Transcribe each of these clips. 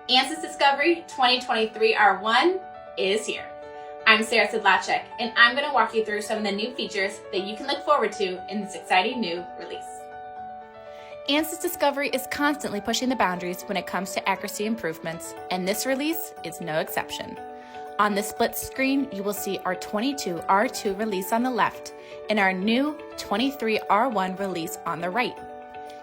Ansys Discovery 2023 R1 is here. I'm Sarah Sidlacek, and I'm going to walk you through some of the new features that you can look forward to in this exciting new release. Ansys Discovery is constantly pushing the boundaries when it comes to accuracy improvements, and this release is no exception. On the split screen, you will see our 22 R2 release on the left and our new 23 R1 release on the right.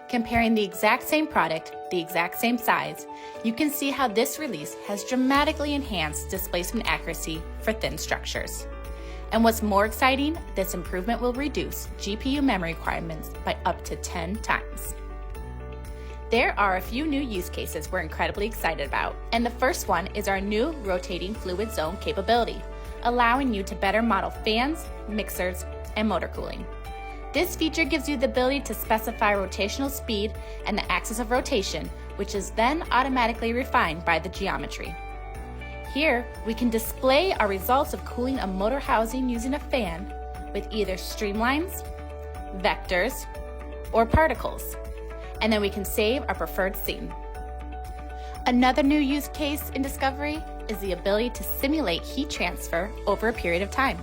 Comparing the exact same product, the exact same size, you can see how this release has dramatically enhanced displacement accuracy for thin structures. And what's more exciting, this improvement will reduce GPU memory requirements by up to 10 times. There are a few new use cases we're incredibly excited about, and the first one is our new rotating fluid zone capability, allowing you to better model fans, mixers, and motor cooling. This feature gives you the ability to specify rotational speed and the axis of rotation, which is then automatically refined by the geometry. Here, we can display our results of cooling a motor housing using a fan with either streamlines, vectors, or particles, and then we can save our preferred scene. Another new use case in Discovery is the ability to simulate heat transfer over a period of time.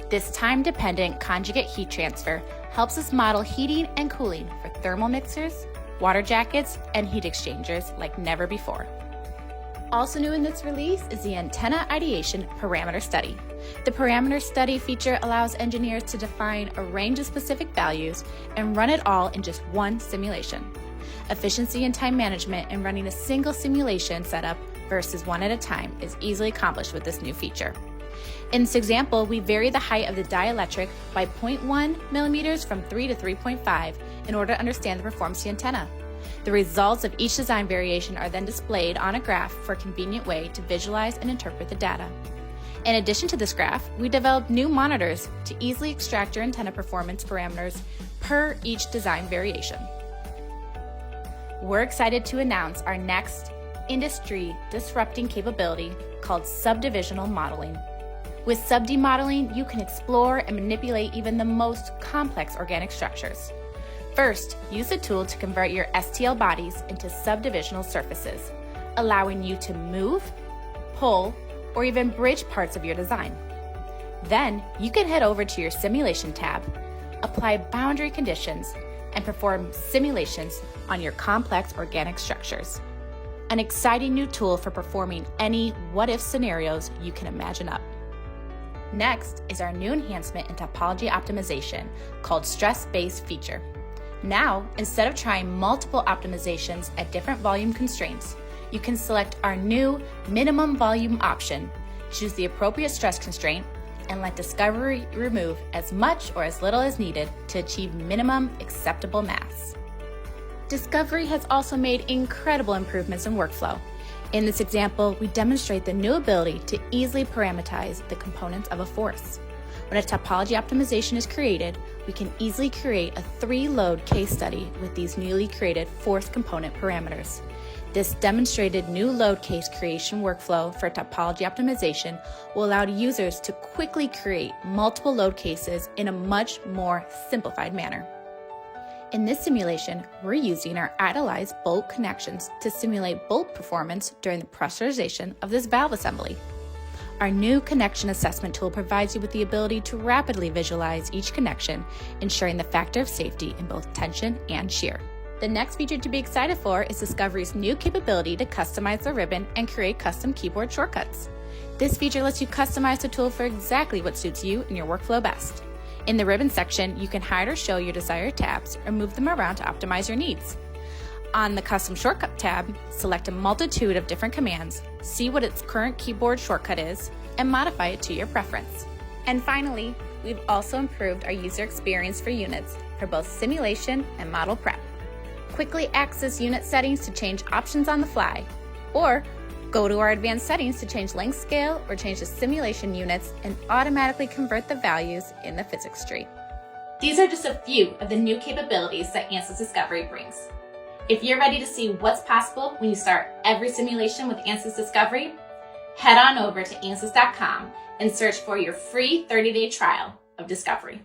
This time-dependent conjugate heat transfer helps us model heating and cooling for thermal mixers, water jackets, and heat exchangers like never before. Also new in this release is the Antenna Ideation Parameter Study. The Parameter Study feature allows engineers to define a range of specific values and run it all in just one simulation. Efficiency and time management in running a single simulation setup versus one at a time is easily accomplished with this new feature. In this example, we vary the height of the dielectric by 0.1 millimeters from 3 to 3.5 in order to understand the performance of the antenna. The results of each design variation are then displayed on a graph for a convenient way to visualize and interpret the data. In addition to this graph, we developed new monitors to easily extract your antenna performance parameters per each design variation. We're excited to announce our next industry-disrupting capability called subdivisional modeling. With sub-D modeling, you can explore and manipulate even the most complex organic structures. First, use the tool to convert your STL bodies into subdivisional surfaces, allowing you to move, pull, or even bridge parts of your design. Then, you can head over to your Simulation tab, apply boundary conditions, and perform simulations on your complex organic structures. An exciting new tool for performing any what-if scenarios you can imagine up. Next is our new enhancement in topology optimization called stress-based feature. Now, instead of trying multiple optimizations at different volume constraints, you can select our new minimum volume option, choose the appropriate stress constraint, and let Discovery remove as much or as little as needed to achieve minimum acceptable mass. Discovery has also made incredible improvements in workflow. In this example, we demonstrate the new ability to easily parameterize the components of a force. When a topology optimization is created, we can easily create a 3-load case study with these newly created force component parameters. This demonstrated new load case creation workflow for topology optimization will allow users to quickly create multiple load cases in a much more simplified manner. In this simulation, we're using our idolized bolt connections to simulate bolt performance during the pressurization of this valve assembly. Our new connection assessment tool provides you with the ability to rapidly visualize each connection, ensuring the factor of safety in both tension and shear. The next feature to be excited for is Discovery's new capability to customize the ribbon and create custom keyboard shortcuts. This feature lets you customize the tool for exactly what suits you and your workflow best. In the ribbon section, you can hide or show your desired tabs or move them around to optimize your needs. On the Custom Shortcut tab, select a multitude of different commands, see what its current keyboard shortcut is, and modify it to your preference. And finally, we've also improved our user experience for units for both simulation and model prep. Quickly access unit settings to change options on the fly, or go to our advanced settings to change length scale or change the simulation units and automatically convert the values in the physics tree. These are just a few of the new capabilities that Ansys Discovery brings. If you're ready to see what's possible when you start every simulation with Ansys Discovery, head on over to ansys.com and search for your free 30-day trial of Discovery.